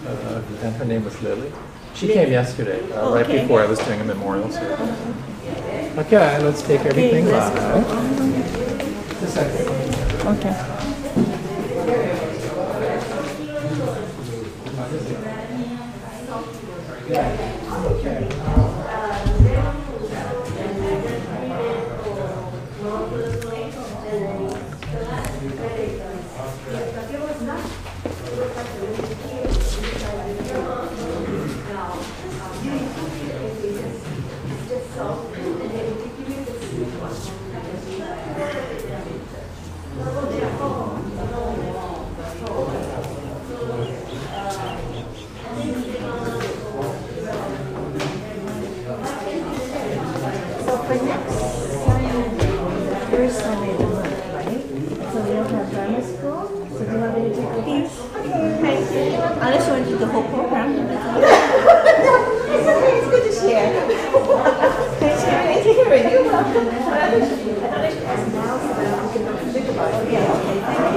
and her name was Lily. She came yesterday, right before I was doing a memorial service. Okay, let's take everything live. Just a second. Okay. First Sunday of the month, right? So we'll have Dharma school. So do you want me to take the piece? Okay. Unless you want to do the whole program. It's okay, it's good to share. Thanks for hearing. You're welcome. Yeah, okay, thank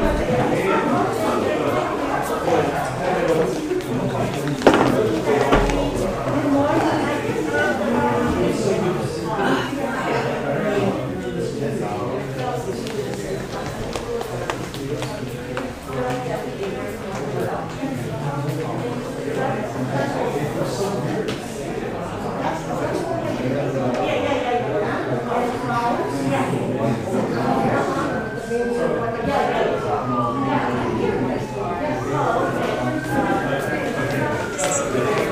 you.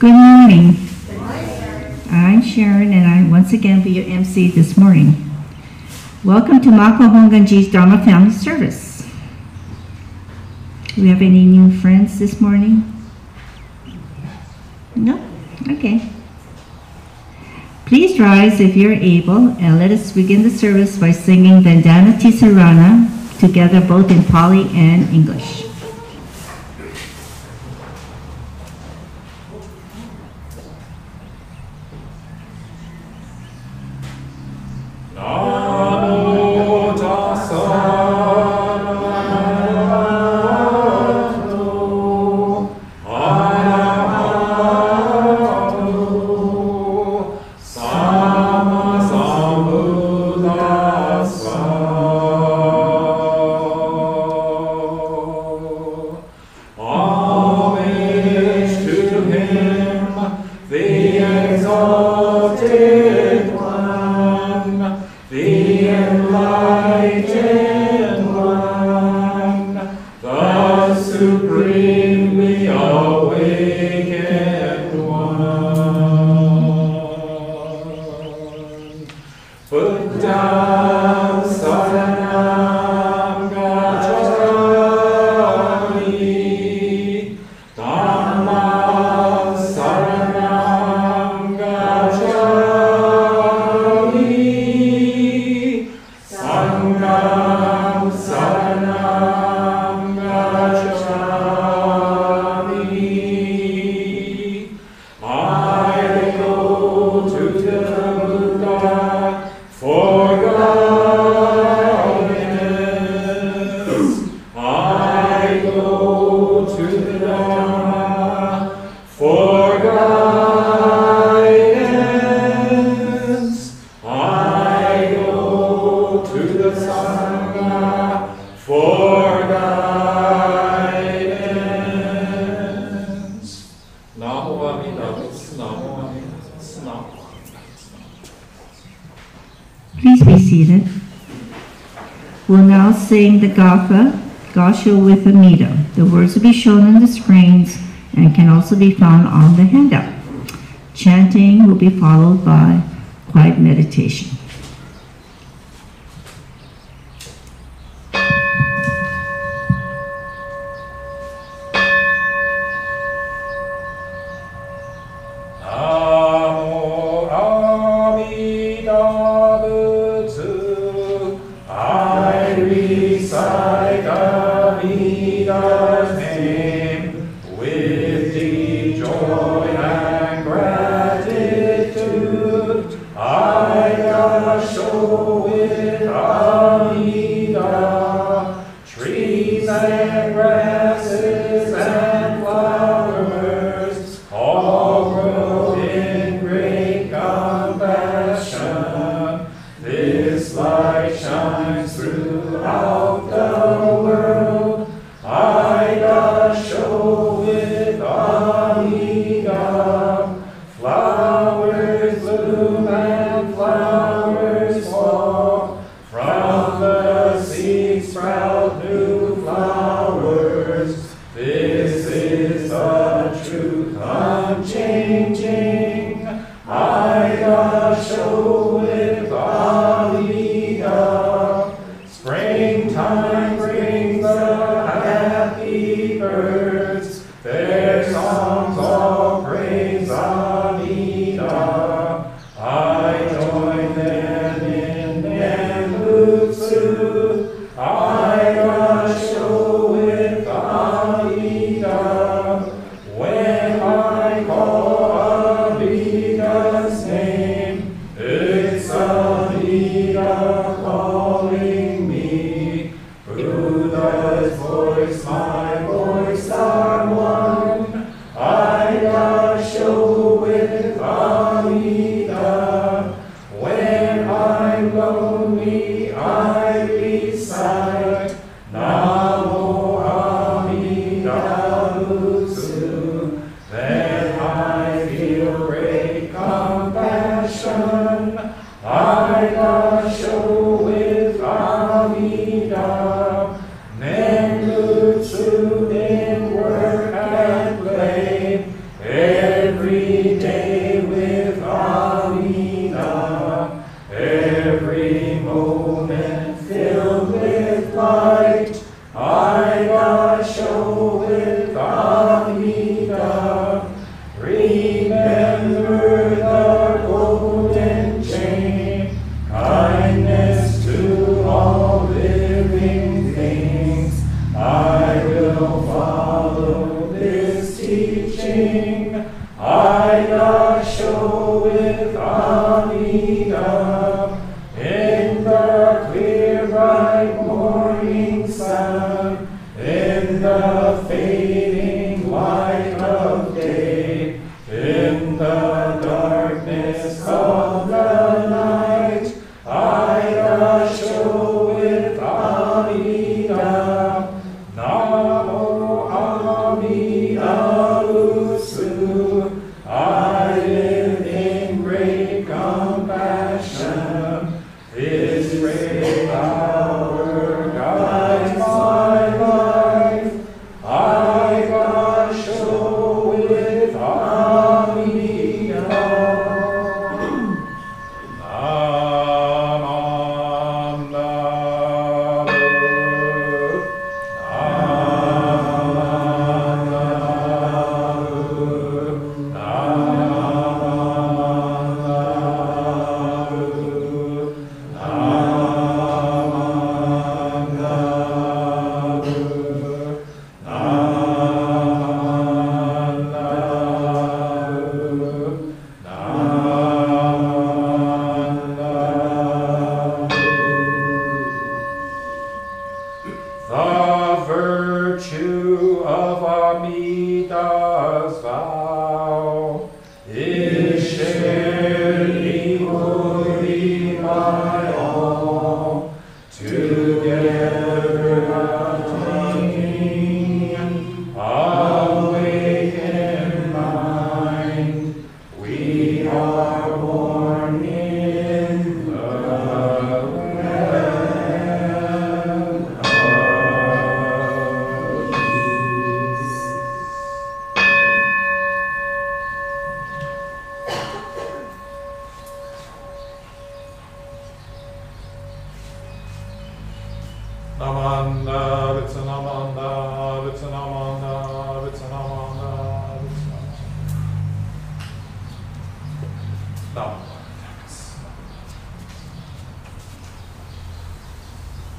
Good morning. I'm Sharon, and I once again be your MC this morning. Welcome to Makawao Honganji's Dharma Family Service. Do we have any new friends this morning? No? Okay. Please rise if you're able, and let us begin the service by singing Vandana Tisarana together both in Pali and English. Please be seated. We'll now sing the Gatha, Gasho with Amida. The words will be shown on the screens and can also be found on the handout. Chanting will be followed by quiet meditation. Show with Amida calling me, Buddha's voice, my voice are one. I show with Amida. When I'm lonely, I recite Namo Amida Butsu. Then I feel great compassion. I show with Amida. Nenbutsu in work and play. Every day with Amida. Every moment filled with light. I show with Amida. Remember the golden chain. Kindness to all living things. I will follow this teaching. I show with Amida. In the clear bright morning sun, in the fading light of day, in the darkness of the night, I show with Amida. Namo Amida Butsu. I live in great compassion. This great power guides my life. I show with Amida. The virtue of Amida's vow is shared equally by all, together attaining awakened mind. We are born in the land of peace. Namanda, Vitsanamanda, Vitsanamanda, Vitsanamanda, Vitsanamanda.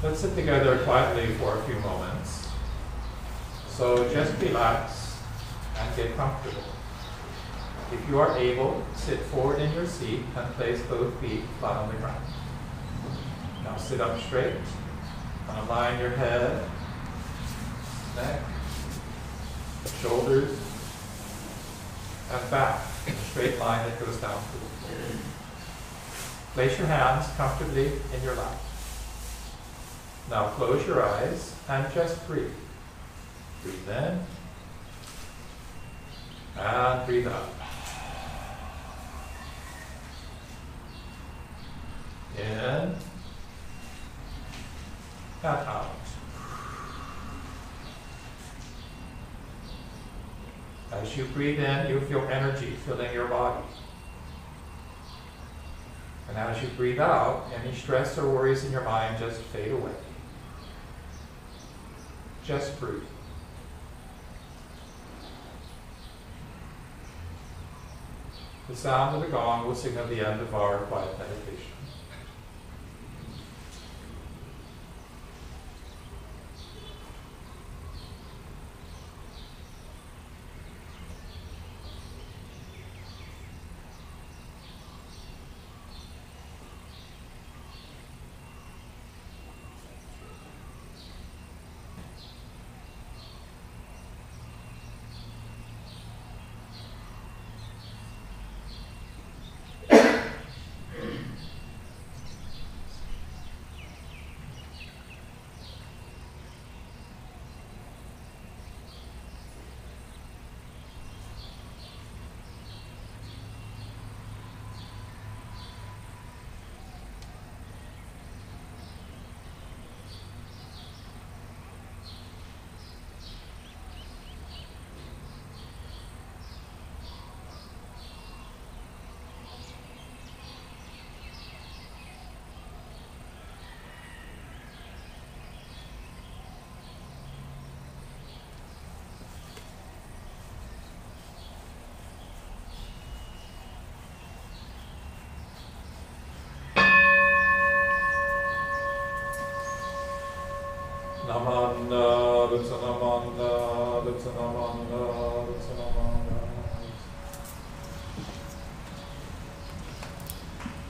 Let's sit together quietly for a few moments. So just relax and get comfortable. If you are able, sit forward in your seat and place both feet flat on the ground. Now sit up straight and align your head, neck, shoulders, and back in a straight line that goes down to the floor. Place your hands comfortably in your lap. Now close your eyes and just breathe. Breathe in and breathe out. In and out. As you breathe in, you feel energy filling your body. And as you breathe out, any stress or worries in your mind just fade away. Just breathe. The sound of the gong will signal the end of our quiet meditation. Namanda, Vitsanamanda, Vitsanamanda, Vitsanamanda.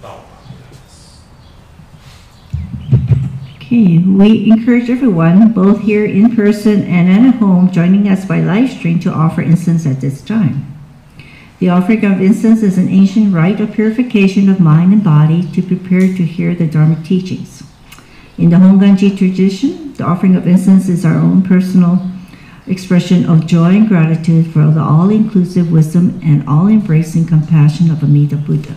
Now. Okay, we encourage everyone, both here in person and at home, joining us by live stream to offer incense at this time. The offering of incense is an ancient rite of purification of mind and body to prepare to hear the Dharma teachings. In the Honganji tradition, the offering of incense is our own personal expression of joy and gratitude for the all-inclusive wisdom and all-embracing compassion of Amida Buddha.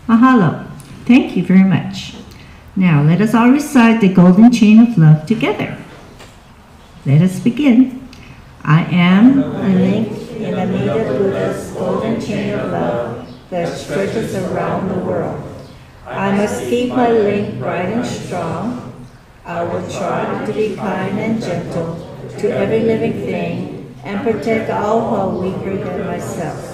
Mahalo. Thank you very much. Now let us all recite the golden chain of love together. Let us begin. I am a link in Amida Buddha's golden chain of love that stretches around the world. I must keep my link bright and strong. I will try to be kind and gentle to every living thing and protect all who are weaker than myself.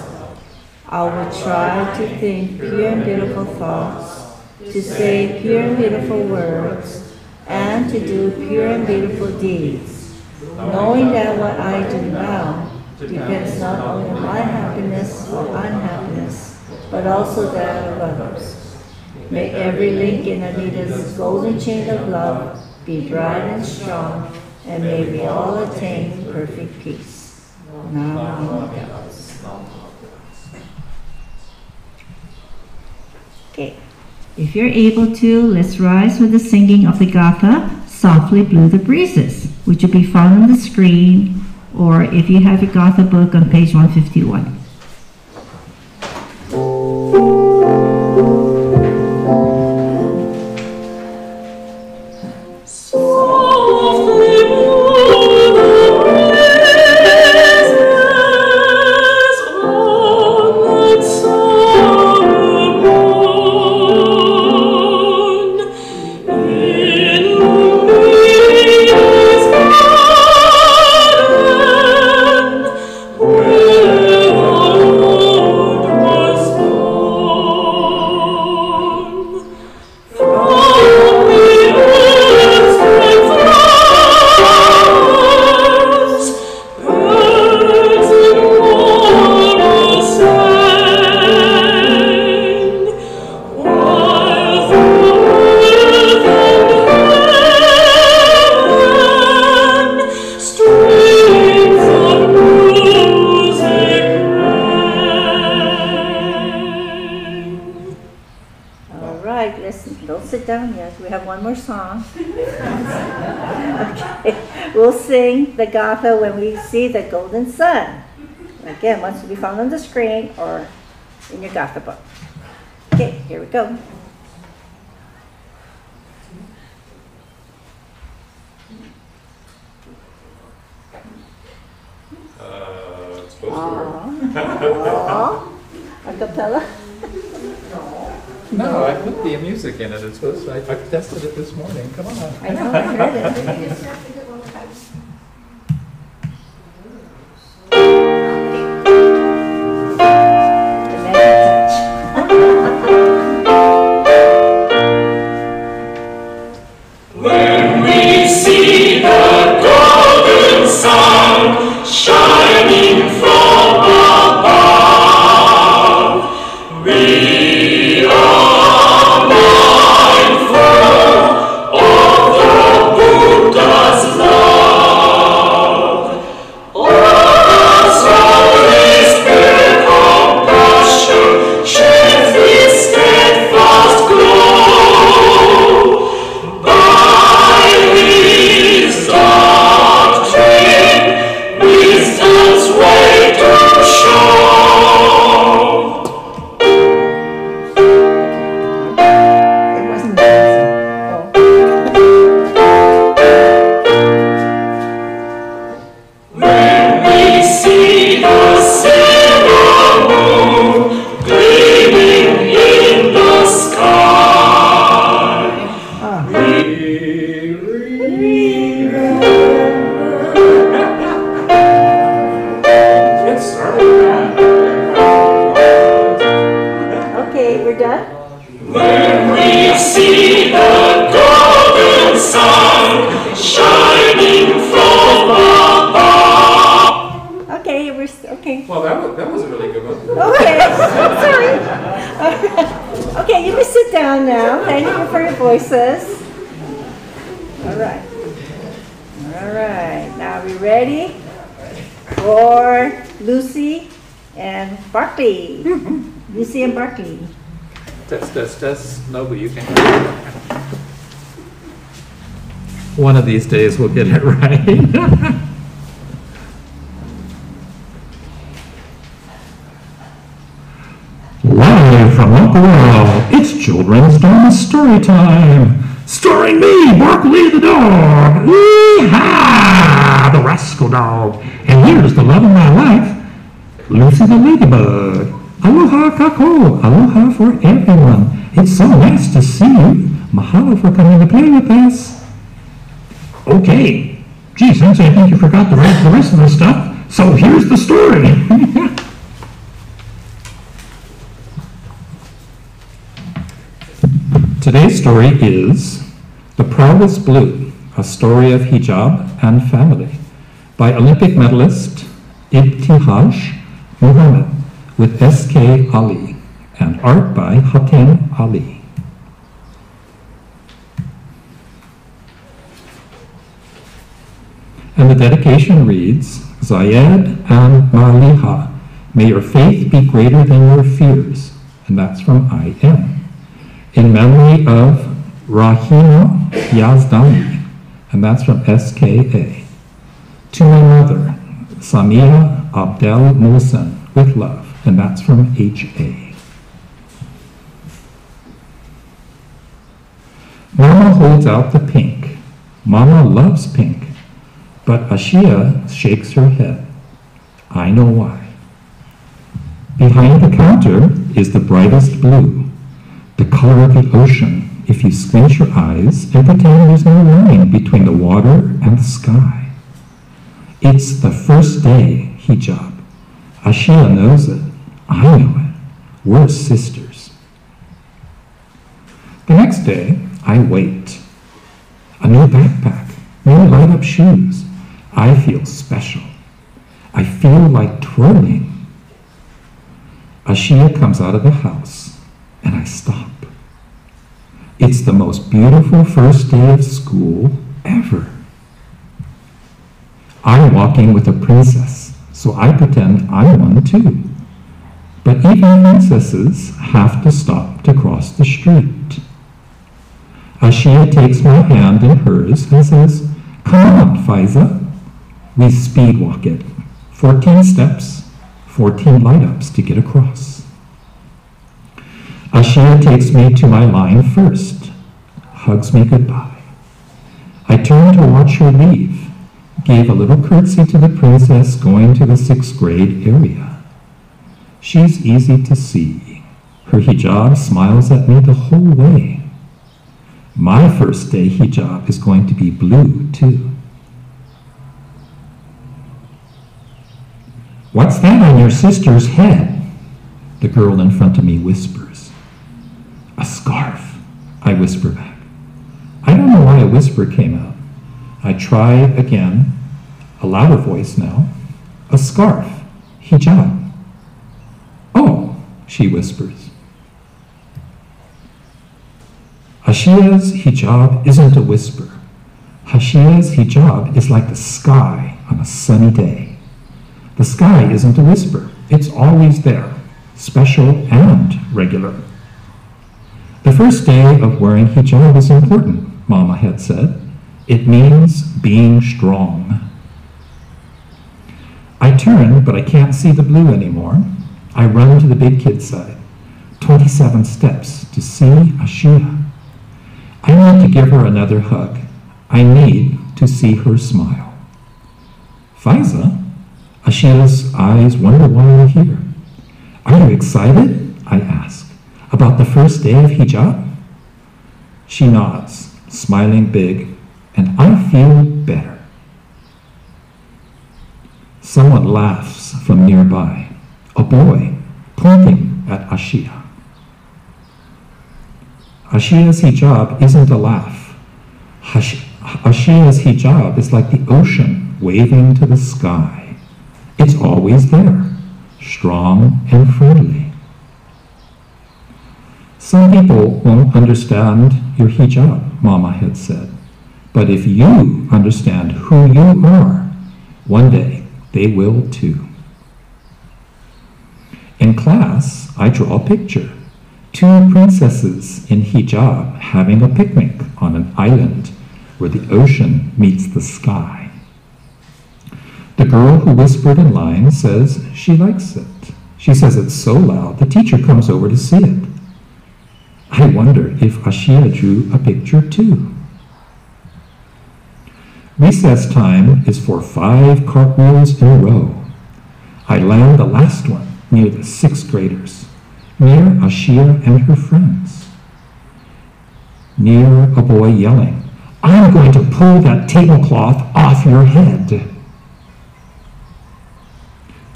I will try to think pure and beautiful thoughts, to say pure and beautiful words, and to do pure and beautiful deeds, knowing that what I do now depends not only on my happiness or unhappiness, but also that of others. May every link in Amida's golden chain of love be bright and strong, and may we all attain perfect peace. Namaste. Okay, if you're able to, let's rise with the singing of the Gatha, Softly Blew the Breezes, which will be found on the screen, or if you have your Gatha book on page 151. We'll sing the Gatha when we see the golden sun. Again, once will be found on the screen or in your Gatha book. Okay, here we go. Oh, a cappella? No, I put the music in it. It's supposed to, I tested it this morning. Come on. I know, I heard it. When we see the golden sun shining from above, we are mindful of the Buddha's love. As Holy Spirit compassion shines this steadfast glow, by his doctrine, wisdom's way to show. It wasn't dancing. When we see the silver moon gleaming in the sky, we Yes, sir. Okay, we're done? When we see the golden sun shining from above. Okay, okay. Well, that was a really good one. Okay, sorry. Okay, you can sit down now. Thank you for your voices. All right. All right. Now are we ready for Lucy and Barkley? Lucy and Barkley. Test. Nobu, you can. One of these days we'll get it right. Live from Makawao, it's children's Dharma story time. Starring me, Barkley the dog. Yee-haw, the rascal dog. And here's the love of my life, Lucy the ladybug. Aloha kako, aloha for everyone. It's so nice to see you. Mahalo for coming to play with us. Okay. Gee, Sensei, I think you forgot the rest of the stuff. So here's the story. Today's story is The Proudest Blue, a story of hijab and family, by Olympic medalist Ibtihaj Muhammad with S.K. Ali and art by Hatem Ali. And the dedication reads, Zayed and Maliha, may your faith be greater than your fears. And that's from I.M. In memory of Rahima Yazdani, and that's from S.K.A. To my mother, Samia Abdel Mohsen, with love, and that's from H.A. Mama holds out the pink. Mama loves pink, but Ashia shakes her head. I know why. Behind the counter is the brightest blue, the color of the ocean if you squint your eyes and pretend there's no line between the water and the sky. It's the first day hijab. Ashia knows it. I know it. We're sisters. The next day, I wait. A new backpack, new light-up shoes. I feel special. I feel like twirling. Ashia comes out of the house, and I stop. It's the most beautiful first day of school ever. I'm walking with a princess, so I pretend I'm one too. But even princesses have to stop to cross the street. Ashia takes my hand in hers and says, "Come on, Faiza." We speed walk it. 14 steps, 14 light-ups to get across. Ashia takes me to my line first, hugs me goodbye. I turn to watch her leave, gave a little curtsy to the princess going to the 6th grade area. She's easy to see. Her hijab smiles at me the whole way. My first day hijab is going to be blue, too. What's that on your sister's head? The girl in front of me whispers. A scarf, I whisper back. I don't know why a whisper came out. I try again, a louder voice now. A scarf, hijab. Oh, she whispers. Ashiya's hijab isn't a whisper. Ashiya's hijab is like the sky on a sunny day. The sky isn't a whisper. It's always there, special and regular. The first day of wearing hijab is important, Mama had said. It means being strong. I turn, but I can't see the blue anymore. I run to the big kid's side, 27 steps to see Ashiya. I need to give her another hug. I need to see her smile. Faiza? Ashiya's eyes wonder why I'm here. Are you excited? I ask. About the first day of hijab? She nods, smiling big, and I feel better. Someone laughs from nearby, a boy pointing at Ashiya. Ashiya's hijab isn't a laugh. Ashiya's hijab is like the ocean waving to the sky. It's always there, strong and friendly. Some people won't understand your hijab, Mama had said. But if you understand who you are, one day they will too. In class, I draw a picture. 2 princesses in hijab having a picnic on an island where the ocean meets the sky. The girl who whispered in line says she likes it. She says it's so loud the teacher comes over to see it. I wonder if Ashiya drew a picture too. Recess time is for 5 cartwheels in a row. I land the last one near the 6th graders, near Ashiya and her friends. Near a boy yelling, I'm going to pull that tablecloth off your head.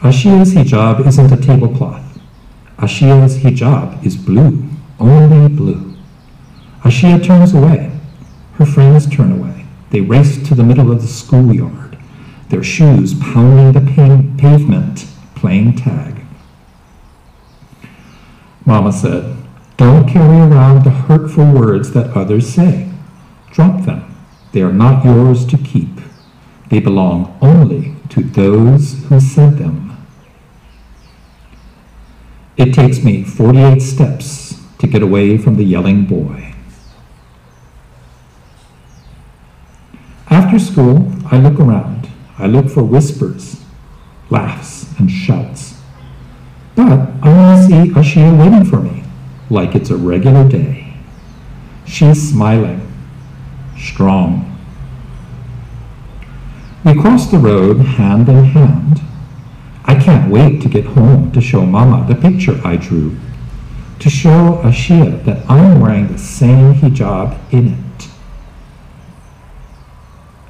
Ashiya's hijab isn't a tablecloth. Ashiya's hijab is blue, only blue. Ashiya turns away. Her friends turn away. They race to the middle of the schoolyard, their shoes pounding the pavement, playing tag. Mama said, don't carry around the hurtful words that others say. Drop them. They are not yours to keep. They belong only to those who said them. It takes me 48 steps to get away from the yelling boy. After school, I look around. I look for whispers, laughs, and shouts. But I want to see Ashiya waiting for me, like it's a regular day. She's smiling, strong. We cross the road hand in hand. I can't wait to get home to show Mama the picture I drew, to show Ashiya that I'm wearing the same hijab in it.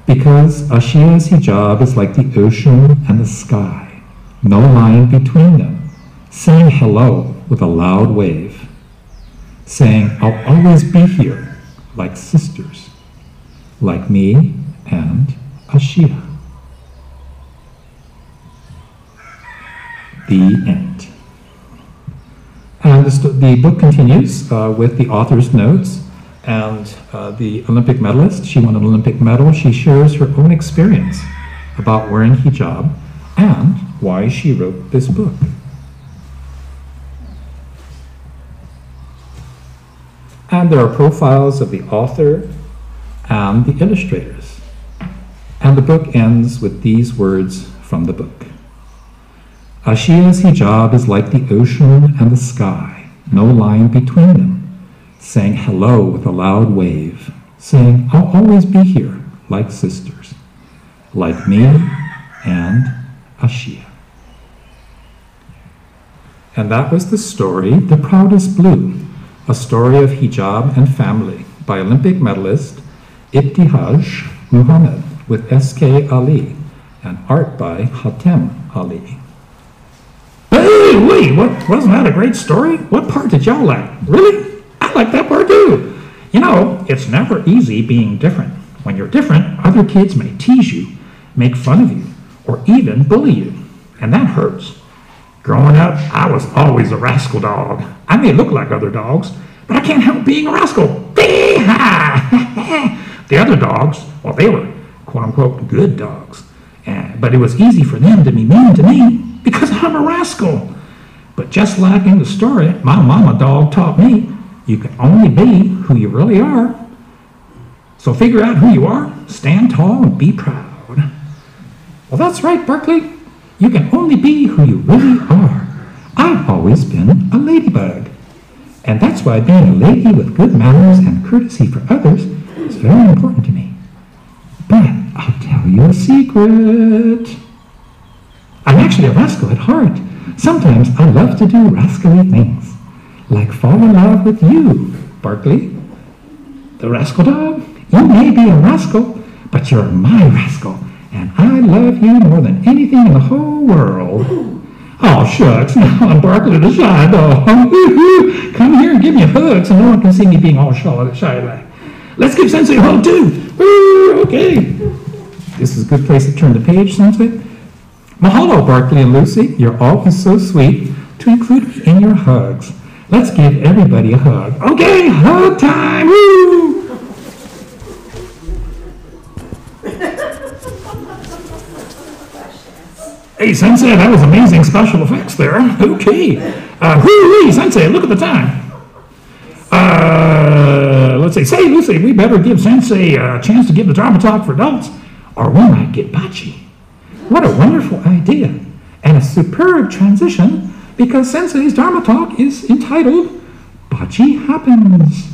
Because Ashiya's hijab is like the ocean and the sky, no line between them, saying hello with a loud wave, saying I'll always be here, like sisters, like me and Ashiya. The end. And the book continues with the author's notes and the Olympic medalist. She won an Olympic medal. She shares her own experience about wearing hijab and why she wrote this book. And there are profiles of the author and the illustrators. And the book ends with these words from the book. Ashiya's hijab is like the ocean and the sky, no line between them, saying hello with a loud wave, saying I'll always be here, like sisters, like me and Ashiya. And that was the story, The Proudest Blue, a story of hijab and family by Olympic medalist Ibtihaj Muhammad with S.K. Ali and art by Hatem Ali. Hey, wait, wasn't that a great story? What part did y'all like? Really? I like that part too. You know, it's never easy being different. When you're different, other kids may tease you, make fun of you, or even bully you. And that hurts. Growing up, I was always a rascal dog. I may look like other dogs, but I can't help being a rascal. The other dogs, well, they were quote-unquote good dogs. But it was easy for them to be mean to me because I'm a rascal. But just like in the story, my mama dog taught me, you can only be who you really are. So figure out who you are, stand tall, and be proud. Well, that's right, Berkeley. You can only be who you really are. I've always been a ladybug. And that's why being a lady with good manners and courtesy for others is very important to me. But I'll tell you a secret. I'm actually a rascal at heart. Sometimes I love to do rascally things, like fall in love with you, Barkley. The rascal dog, you may be a rascal, but you're my rascal, and I love you more than anything in the whole world. Oh, shucks, now I'm Barkley the shy dog. Come here and give me a hug so no one can see me being all shy like. Let's give Sensei a hug too. Woo, okay. This is a good place to turn the page, Sensei. Mahalo, Barkley and Lucy. You're always so sweet to include me in your hugs. Let's give everybody a hug. Okay, hug time. Woo! Hey, Sensei, that was amazing special effects there. Okay. Woo-wee, Sensei, look at the time. Let's say, Lucy, we better give Sensei a chance to give the Dharma talk for adults, or we might get bocce. What a wonderful idea, and a superb transition, because Sensei's Dharma talk is entitled, Bocce Happens.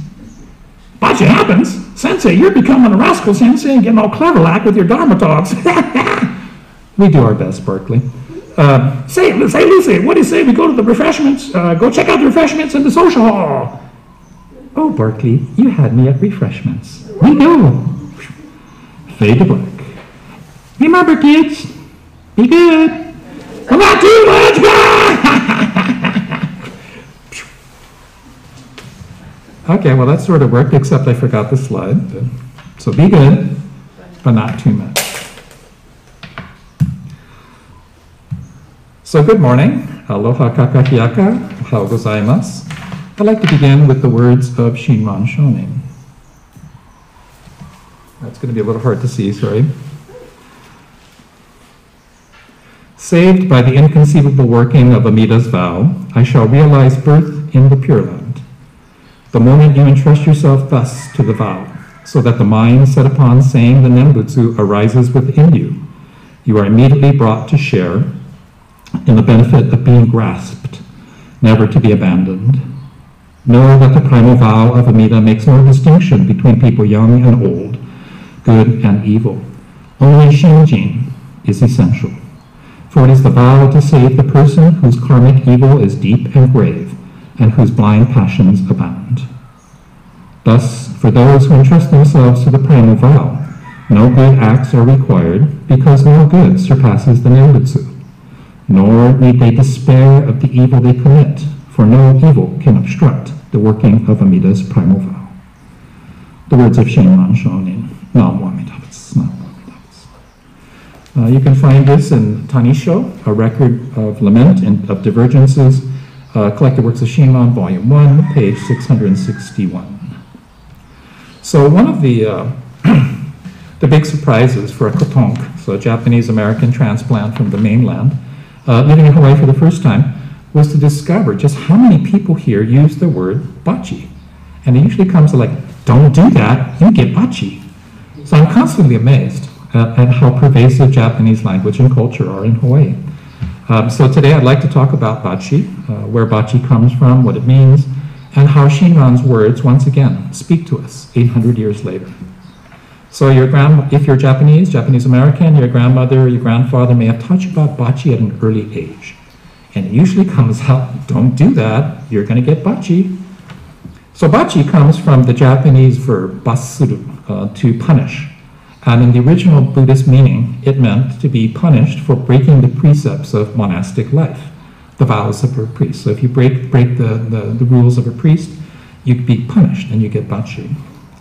Bocce happens? Sensei, you're becoming a rascal sensei and getting all clever like with your Dharma talks. We do our best, Berkeley. Say, Lucy, what do you say we go to the refreshments? Go check out the refreshments in the social hall. Oh, Berkeley, you had me at refreshments. We go. Fade to black. Remember, kids, be good. Well, not too much. Okay, well, that sort of worked, except I forgot the slide. So be good, but not too much. So good morning. Aloha kakahiaka. Ohau gozaimasu. I'd like to begin with the words of Shinran Shonin. That's going to be a little hard to see, sorry. Saved by the inconceivable working of Amida's vow, I shall realize birth in the Pure Land. The moment you entrust yourself thus to the vow, so that the mind set upon saying the Nembutsu arises within you, you are immediately brought to share in the benefit of being grasped, never to be abandoned. Know that the primal vow of Amida makes no distinction between people young and old, good and evil. Only Shinjin is essential, for it is the vow to save the person whose karmic evil is deep and grave, and whose blind passions abound. Thus, for those who entrust themselves to the primal vow, no good acts are required, because no good surpasses the Nembutsu. Nor need they despair of the evil they commit, for no evil can obstruct the working of Amida's primal vow. The words of Shinran Shonin. Namo Amida Butsu. Namo Amida Butsu. You can find this in Tanisho, a record of lament and of divergences, collected works of Shinran, Volume 1, page 661. So one of the big surprises for a kotonk, so a Japanese-American transplant from the mainland, living in Hawaii for the first time, was to discover just how many people here use the word bocce. And it usually comes to like, don't do that, you get bocce. So I'm constantly amazed at how pervasive Japanese language and culture are in Hawaii. So today I'd like to talk about bocce, where bocce comes from, what it means, and how Shinran's words, once again, speak to us 800 years later. So if you're Japanese American, your grandmother or your grandfather may have taught you about bocce at an early age. And it usually comes out, don't do that, you're going to get bachi. So bachi comes from the Japanese verb basuru, to punish. And in the original Buddhist meaning, it meant to be punished for breaking the precepts of monastic life, the vows of a priest. So if you break the rules of a priest, you'd be punished and you get bachi.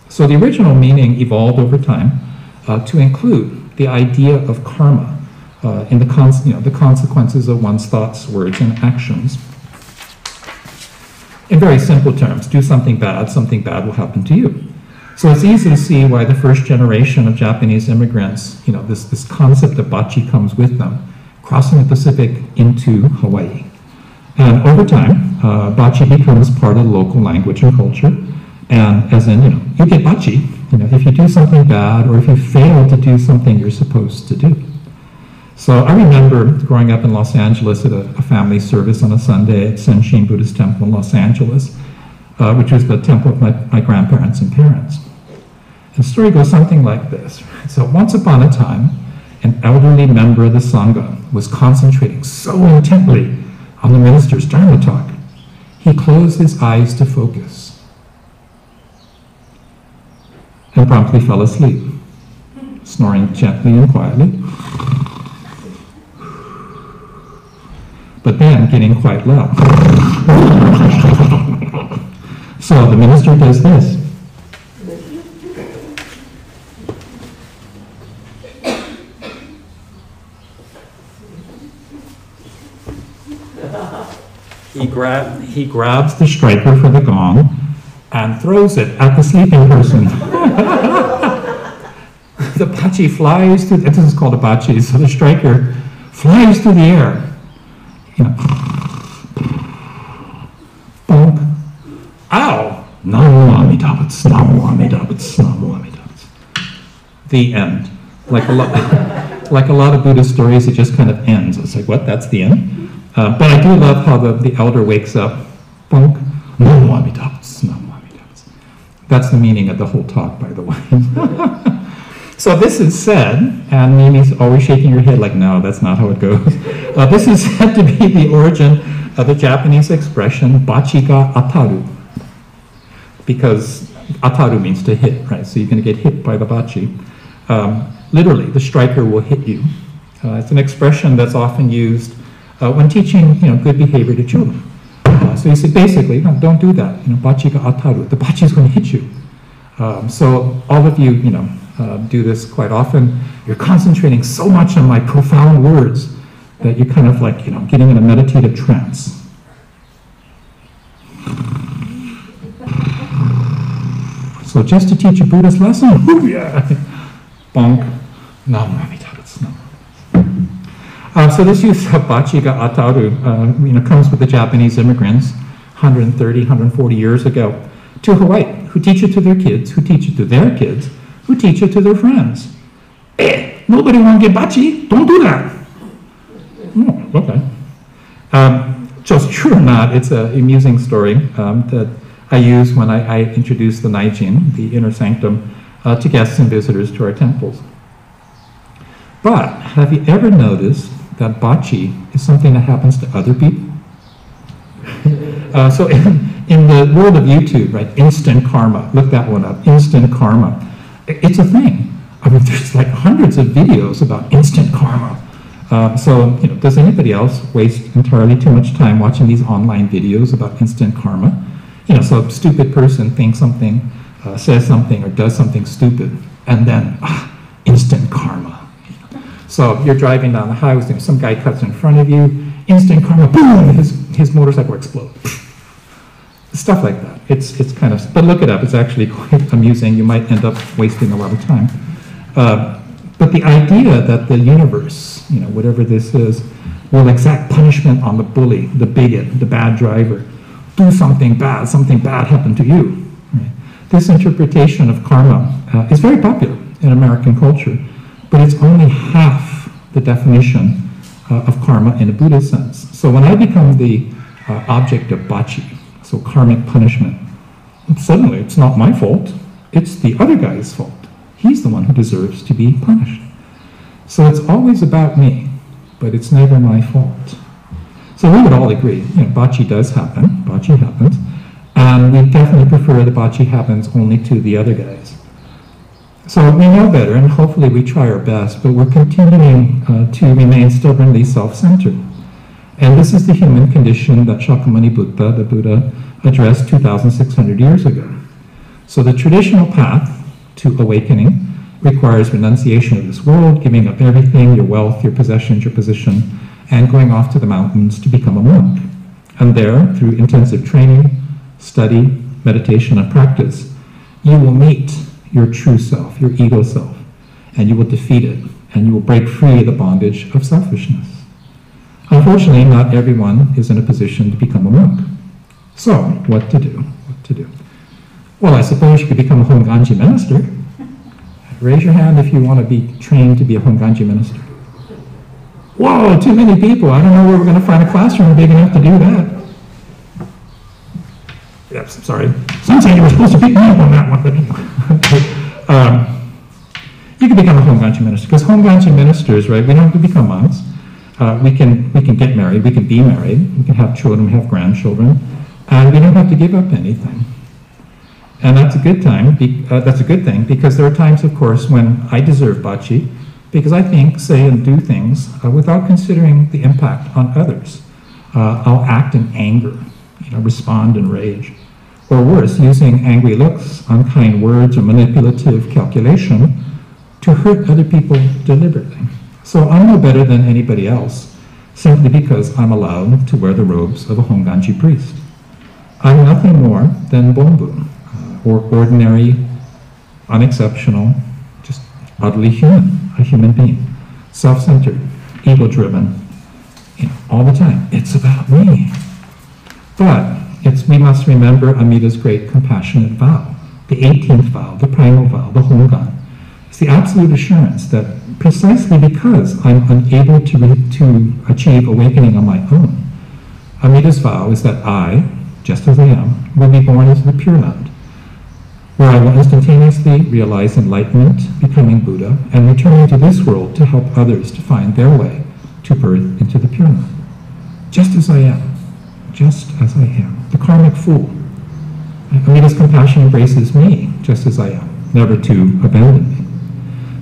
So the original meaning evolved over time to include the idea of karma in the consequences of one's thoughts, words, and actions. In very simple terms, do something bad will happen to you. So it's easy to see why the first generation of Japanese immigrants, this concept of bachi comes with them, crossing the Pacific into Hawaii. And over time, bachi becomes part of local language and culture. And as in, you get bachi, if you do something bad or if you fail to do something you're supposed to do. So I remember growing up in Los Angeles at a family service on a Sunday at Senshin Buddhist Temple in Los Angeles, which was the temple of my grandparents and parents. And the story goes something like this. So once upon a time, an elderly member of the Sangha was concentrating so intently on the minister's Dharma talk, he closed his eyes to focus and promptly fell asleep, snoring gently and quietly, but then getting quite loud. So the minister does this. He grabs the striker for the gong and throws it at the sleeping person. The bachi flies through, this is called a bachi, so the striker flies through the air. Bonk. Ow! Namo Amitabhats, Namo Amitabhats, Namo Amitabhats. The end. Like a lot of Buddhist stories, it just kind of ends. It's like, what, that's the end? But I do love how the elder wakes up. Bonk. Namo Amitabhats, Namo Amitabhats. That's the meaning of the whole talk, by the way. So this is said, and Mimi's always shaking her head like, no, that's not how it goes. This is said to be the origin of the Japanese expression bachi ga ataru. Because ataru means to hit, right? So you're going to get hit by the bachi. Literally, the striker will hit you. It's an expression that's often used when teaching, good behavior to children. So you say, basically, don't do that. Bachi ga ataru. The bachi is going to hit you. So all of you, do this quite often. You're concentrating so much on my profound words that you're kind of like, getting in a meditative trance. So just to teach a Buddhist lesson, bonk, Namo Amitabhats, Namo. So this use of bachi ga ataru, comes with the Japanese immigrants 130, 140 years ago to Hawaii, who teach it to their kids, who teach it to their kids, who teach it to their friends. Nobody want to get bachi, don't do that. Oh, okay. Just true or not, it's an amusing story that I use when I introduce the Naijin, the inner sanctum, to guests and visitors to our temples. But have you ever noticed that bachi is something that happens to other people? So in the world of YouTube, right, instant karma, look that one up, instant karma. It's a thing. I mean, there's like hundreds of videos about instant karma. So, does anybody else waste entirely too much time watching these online videos about instant karma? So a stupid person thinks something, says something, or does something stupid, and then, instant karma. So you're driving down the highway, some guy cuts in front of you, instant karma, boom, his motorcycle explodes. Stuff like that. It's kind of, but look it up, it's actually quite amusing. You might end up wasting a lot of time. But the idea that the universe, whatever this is, will exact punishment on the bully, the bigot, the bad driver, do something bad happened to you. Right? This interpretation of karma is very popular in American culture, but it's only half the definition of karma in a Buddhist sense. So when I become the object of bachi, so karmic punishment, suddenly it's not my fault, it's the other guy's fault. He's the one who deserves to be punished. So it's always about me, but it's never my fault. So we would all agree, bocce does happen, bocce happens, and we definitely prefer the bocce happens only to the other guys. So we know better, and hopefully we try our best, but we're continuing to remain stubbornly self-centered. And this is the human condition that Shakyamuni Buddha, the Buddha, addressed 2,600 years ago. So the traditional path to awakening requires renunciation of this world, giving up everything, your wealth, your possessions, your position, and going off to the mountains to become a monk. And there, through intensive training, study, meditation, and practice, you will meet your true self, your ego self, and you will defeat it, and you will break free of the bondage of selfishness. Unfortunately, not everyone is in a position to become a monk. So, what to do? What to do? Well, I suppose you could become a Honganji minister. Raise your hand if you want to be trained to be a Honganji minister. Whoa, too many people. I don't know where we're going to find a classroom big enough to do that. Yes, sorry. Some say you were supposed to pick me up on that one, but you can become a Honganji minister, because Honganji ministers, right, we don't have to become monks. We can get married, we can be married, we can have children, we have grandchildren, and we don't have to give up anything. And that's a good time. That's a good thing, because there are times, of course, when I deserve bocce, because I think, say, and do things without considering the impact on others. I'll act in anger, respond in rage, or worse, using angry looks, unkind words, or manipulative calculation to hurt other people deliberately. So I'm no better than anybody else, simply because I'm allowed to wear the robes of a Honganji priest. I'm nothing more than Bonbu, or ordinary, unexceptional, just utterly human, a human being, self-centered, ego-driven, all the time. It's about me. But we must remember Amida's great compassionate vow, the 18th vow, the primal vow, the Hongan. It's the absolute assurance that precisely because I'm unable to achieve awakening on my own, Amida's vow is that I, just as I am, will be born into the Pure Land, where I will instantaneously realize enlightenment, becoming Buddha, and returning to this world to help others to find their way to birth into the Pure Land. Just as I am, just as I am, the karmic fool. Amida's compassion embraces me, just as I am, never to abandon me.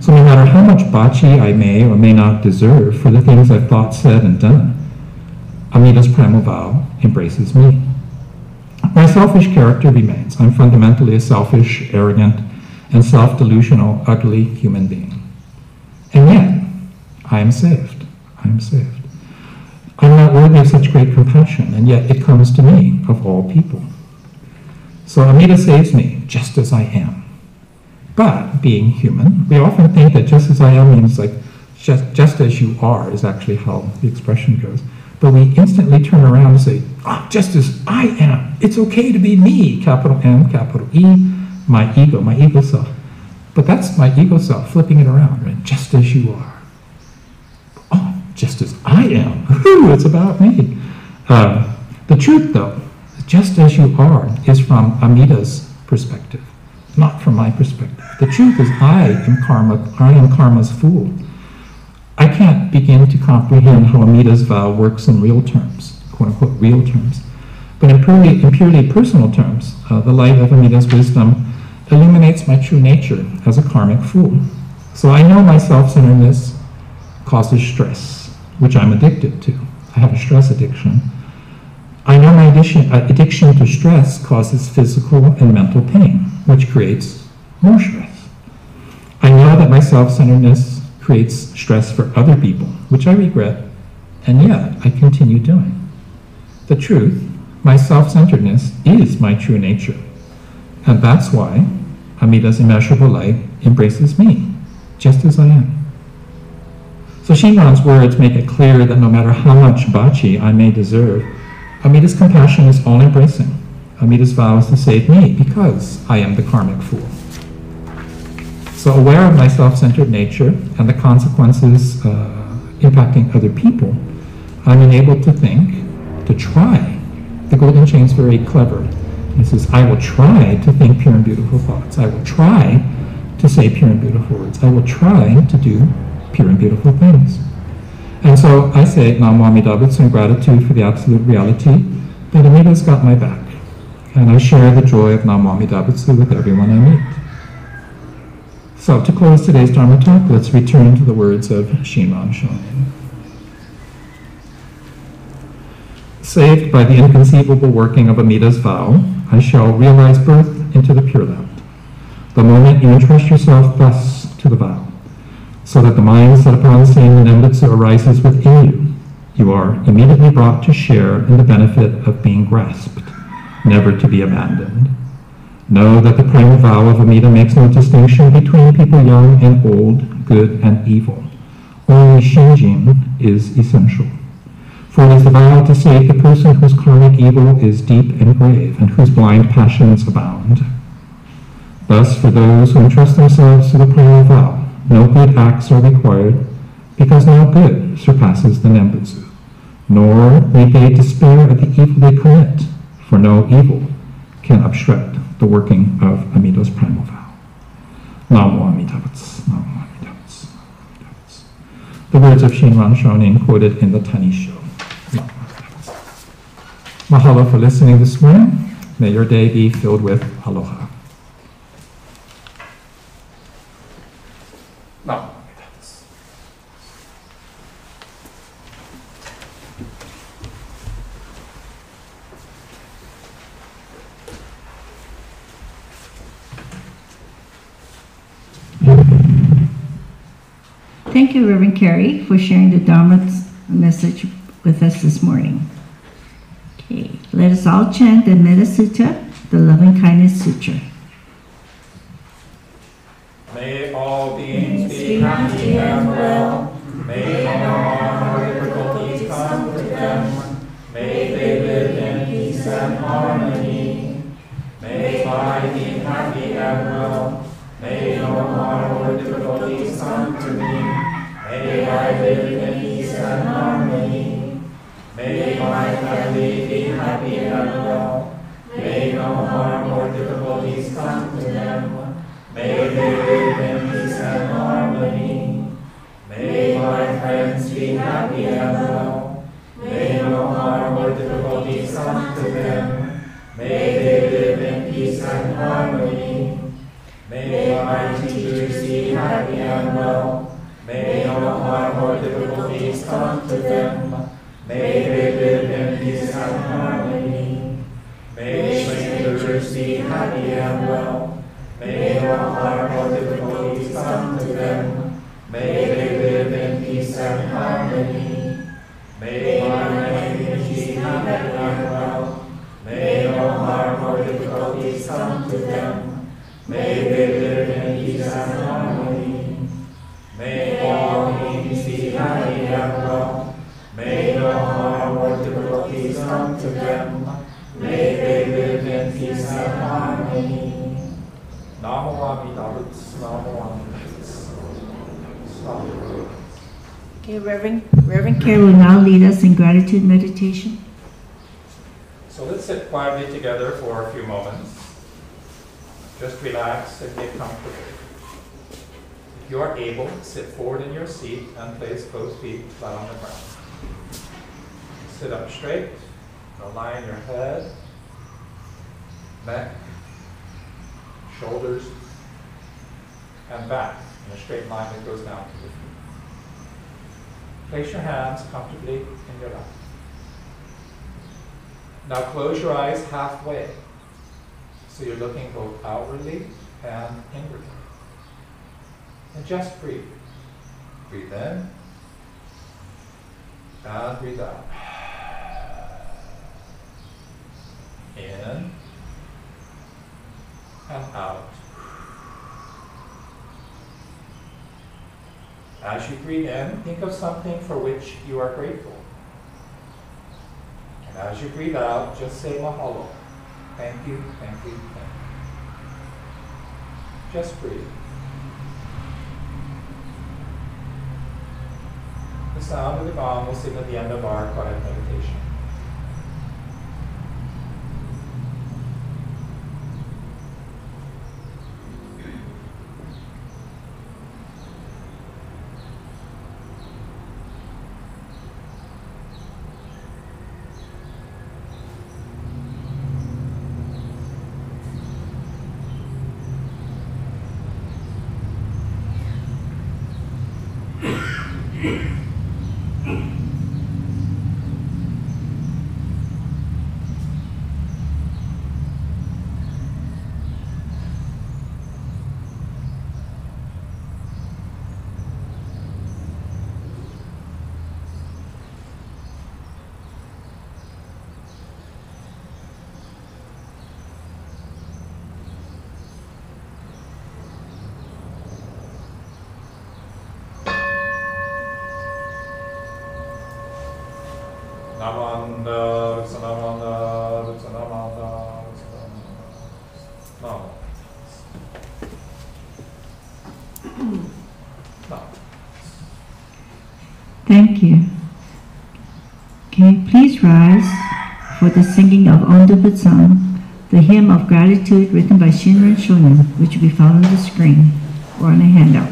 So no matter how much bocce I may or may not deserve for the things I've thought, said, and done, Amida's primal vow embraces me. My selfish character remains. I'm fundamentally a selfish, arrogant, and self-delusional, ugly human being. And yet, I am saved. I am saved. I'm not worthy of such great compassion, and yet it comes to me, of all people. So Amida saves me, just as I am. But, being human, we often think that just as I am means like, just as you are is actually how the expression goes. But we instantly turn around and say, oh, just as I am, it's okay to be me, capital M, capital E, my ego self. But that's my ego self, flipping it around, right? Just as you are. Oh, just as I am. Woo, it's about me. The truth, though, just as you are, is from Amida's perspective, not from my perspective. The truth is I am karma's fool. I can't begin to comprehend how Amida's vow works in real terms, quote-unquote real terms. But in purely personal terms, the light of Amida's wisdom illuminates my true nature as a karmic fool. So I know my self-centeredness causes stress, which I'm addicted to. I have a stress addiction. I know my addiction to stress causes physical and mental pain, which creates more stress. I know that my self-centeredness creates stress for other people, which I regret, and yet I continue doing. The truth, my self-centeredness is my true nature, and that's why Amida's immeasurable light embraces me, just as I am. So Shinran's words make it clear that no matter how much bocce I may deserve, Amida's compassion is all-embracing. Amida's vow is to save me because I am the karmic fool. So aware of my self-centered nature and the consequences impacting other people, I'm enabled to think, to try. The Golden Chain's very clever. He says, I will try to think pure and beautiful thoughts. I will try to say pure and beautiful words. I will try to do pure and beautiful things. And so I say Namo Amida Butsu in gratitude for the absolute reality that Amida's got my back. And I share the joy of Namo Amida Butsu with everyone I meet. So to close today's Dharma talk, let's return to the words of Shinran Shonin. Saved by the inconceivable working of Amida's vow, I shall realize birth into the Pure Land. The moment you entrust yourself thus to the vow, so that the mind set upon seeing the Nembutsu arises within you, you are immediately brought to share in the benefit of being grasped, never to be abandoned. Know that the primal vow of Amida makes no distinction between people young and old, good and evil. Only Shinjin is essential. For it is the vow to save the person whose karmic evil is deep and grave, and whose blind passions abound. Thus, for those who entrust themselves to the primal vow, no good acts are required, because no good surpasses the Nembutsu, nor need they despair at the evil they commit, for no evil can obstruct the working of Amida's primal vow. Namo Amida Butsu, Namo Amida Butsu, Namo Amida Butsu. The words of Shinran Shonin quoted in the Tanisho. Mahalo for listening this morning. May your day be filled with aloha. Namo Amida Butsu. Thank you, Reverend Carey, for sharing the Dharma message with us this morning. Okay, let us all chant the Metta Sutta, the Loving Kindness Sutra. May all beings be happy and well. May no harm or difficulties come to them. May they live in peace and harmony. May by being happy and well, may no harm or difficulties come to me. May I live in peace and harmony. May my family be happy and well. May no harm or difficulties come to them. May they live in peace and harmony. May my friends be happy and well. May no harm or difficulties come to them. May they live in peace and harmony. May my teachers be happy and well. May no harm or difficulties come to them. May they live in peace and harmony. May strangers be happy and well. May no harm or difficulties come to them. May they live in peace and harmony. May my enemies be happy and well. May no harm or difficulties come to them. May they live in peace and harmony. May all beings be happy and well. May no harm or difficulties come to them. May they live in peace and harmony. Namo Amida Butsu, Namo Amida Butsu. Okay, Reverend Carey will now lead us in gratitude meditation. So let's sit quietly together for a few moments. Just relax and get comfortable. If you are able, sit forward in your seat and place both feet flat on the ground. Sit up straight, align your head, neck, shoulders, and back in a straight line that goes down to the feet. Place your hands comfortably in your lap. Now close your eyes halfway, so you're looking both outwardly and inwardly. And just breathe. Breathe in and breathe out. In and out. As you breathe in, think of something for which you are grateful. And as you breathe out, just say mahalo. Thank you, thank you, thank you. Just breathe. The sound of the gong will signal the end of our quiet meditation. Namanda, Vitsanamanda, Vitsanamanda, Vitsanamanda. No. Thank you. Okay, please rise for the singing of Ondu Butsan, the hymn of gratitude written by Shinran Shonin, which will be found on the screen or on a handout.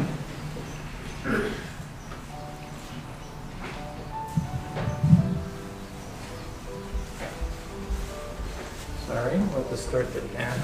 Sorry, we'll have to start it again.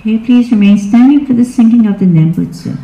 Okay, please remain standing for the singing of the Nembutsu.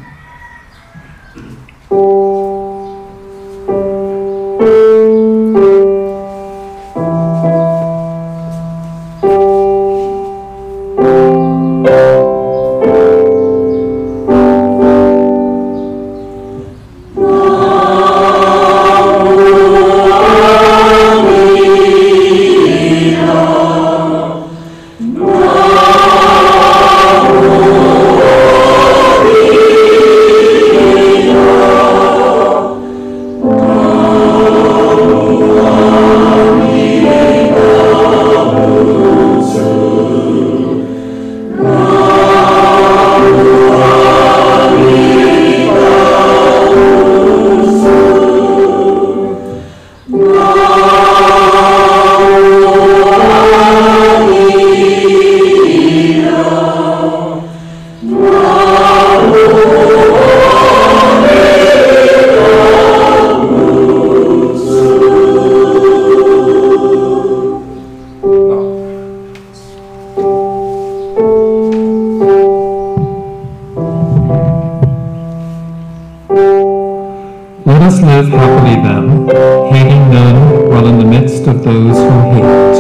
Let us live happily then, hating none while in the midst of those who hate.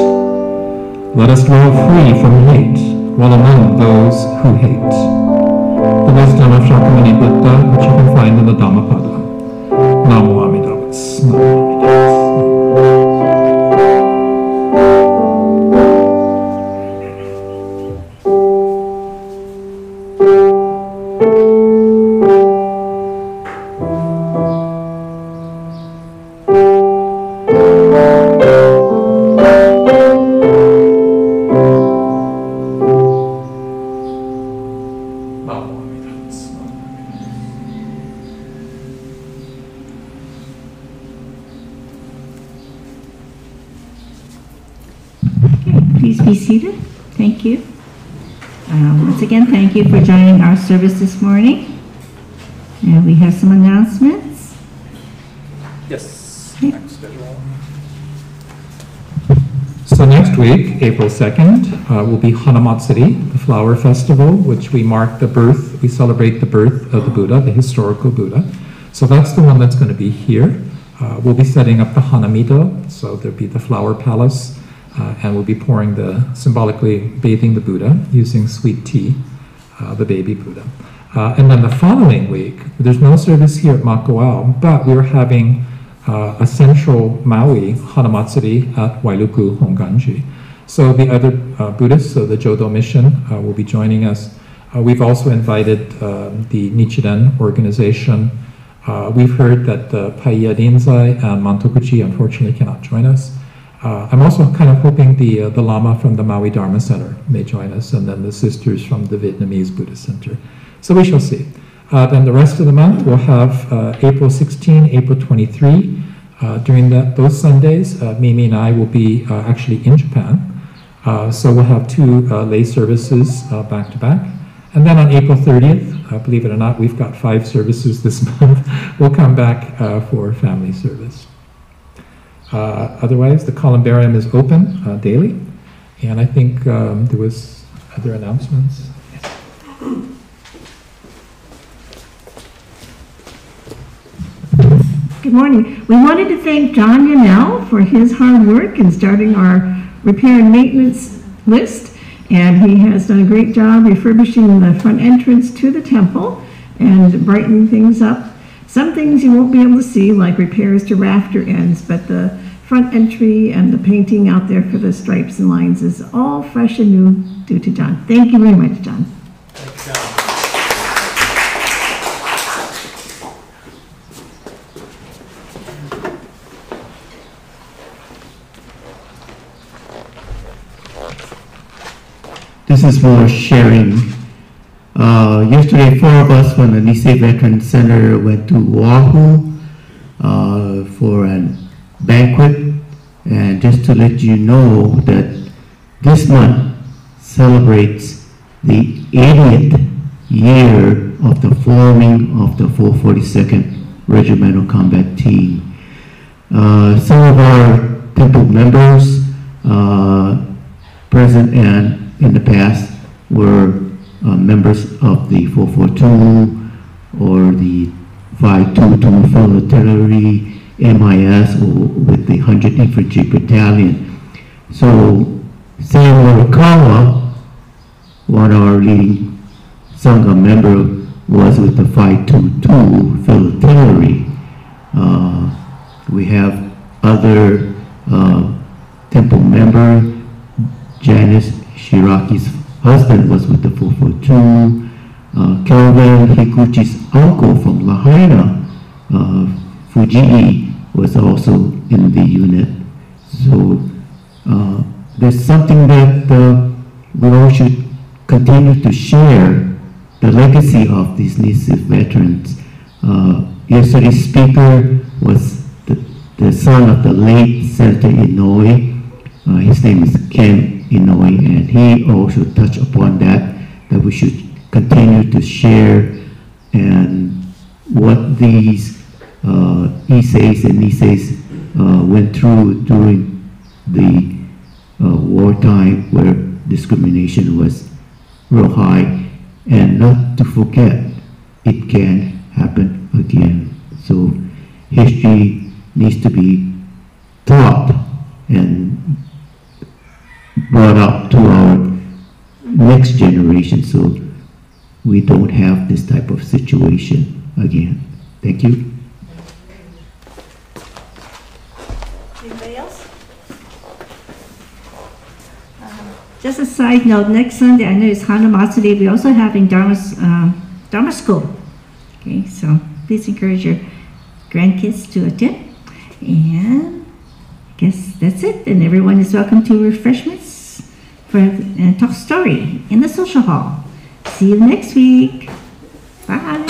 Let us dwell free from hate while among those who hate. The wisdom of Shakyamuni Buddha, which you can find in the Dhammapada. Namo Amida Butsu. Namo Amida Butsu. Please be seated. Thank you. Once again, thank you for joining our service this morning. And we have some announcements. Yes. Okay. Next schedule. So next week, April 2nd, will be Hanamatsuri, the flower festival, which we celebrate the birth of the Buddha, the historical Buddha. So that's the one that's going to be here. We'll be setting up the Hanamido, so there'll be the flower palace, and we'll be pouring symbolically bathing the Buddha using sweet tea, the baby Buddha. And then the following week, there's no service here at Makawao, but we're having a central Maui Hanamatsuri at Wailuku Honganji. So the other Buddhists, so the Jodo Mission, will be joining us. We've also invited the Nichiren organization. We've heard that Paiya Rinzai and Mantokuchi unfortunately cannot join us. I'm also kind of hoping the Lama from the Maui Dharma Center may join us, and then the sisters from the Vietnamese Buddhist Center. So we shall see. Then the rest of the month, we'll have April 16, April 23. During those Sundays, Mimi and I will be actually in Japan. So we'll have 2 lay services back to back. And then on April 30th, believe it or not, we've got 5 services this month. We'll come back for family service. Otherwise, the columbarium is open daily. And I think there was other announcements. Good morning. We wanted to thank John Yanell for his hard work in starting our repair and maintenance list. And he has done a great job refurbishing the front entrance to the temple and brightening things up. Some things you won't be able to see, like repairs to rafter ends, but the front entry and the painting out there for the stripes and lines is all fresh and new due to John. Thank you very much, John. Thanks, John. This is for sharing. Yesterday, 4 of us from the Nisei Veteran Center went to Oahu for a banquet. And just to let you know that this month celebrates the 80th year of the forming of the 442nd Regimental Combat Team. Some of our temple members present and in the past were members of the 442 or the 522 Field Artillery, MIS, or with the 100th Infantry Battalion. So Sam Morikawa, one of our leading Sangha member, was with the 522 Field Artillery. We have other temple member, Janice Shiraki's husband was with the 442. Kelvin Higuchi's uncle from Lahaina, Fujii, was also in the unit. So there's something that we all should continue to share, the legacy of these Nisei veterans. Yesterday's speaker was the son of the late Senator Inouye. His name is Ken Inouye, and he also touched upon that we should continue to share and what these Iseis and Niseis went through during the wartime where discrimination was real high, and not to forget it can happen again. So history needs to be taught and brought up to our next generation so we don't have this type of situation again. Thank you. Anybody else? Just a side note, next Sunday, I know it's Hanamatsuri, we're also having Dharma school. Okay, so please encourage your grandkids to attend. And I guess that's it. And everyone is welcome to refreshments for talk story in the social hall. See you next week. Bye.